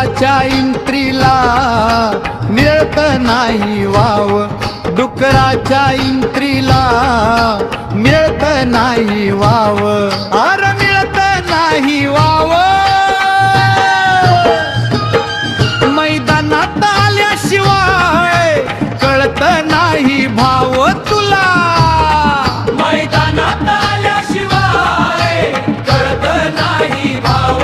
डुकराच्या इंत्रीला मिळत नाही वाव, डुकराच्या इंत्रीला मिळत नाही वाव, अर मिळत नाही वाव. मैदानात आल्याशिवाय कळत नाही भाव तुला, मैदानात आल्याशिवाय कळत नाही भाव.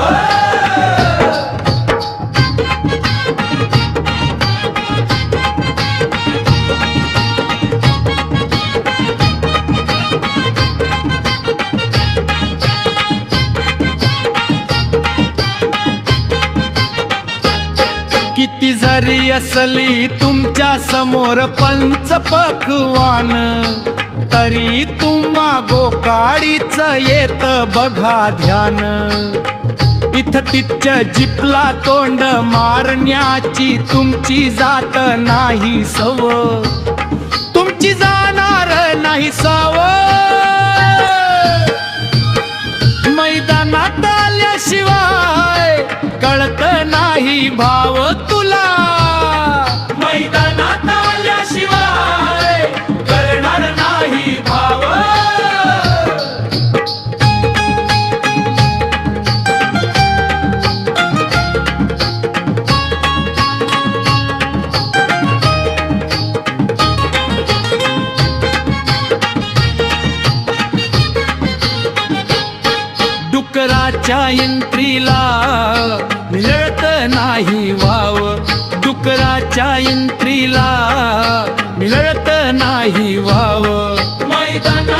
किती जरी असली तुमच्या समोर पंच पक्वान, तरी तुम्हा गोकाडीच येत बघा ध्यान. इथ तिच्च जिपला तोंड मारण्याची तुमची जात नाही सव, तुमची जाणार नाही सव. मैदानात आल्याशिवाय कळत नाही भाव तुला, मैदानात आल्याशिवाय कळणार नाही भाव. डुकराच्या इंत्रीला मिळत नाही वाव, डुकराच्या इंत्रीला मिळत नाही वाव. मैदानात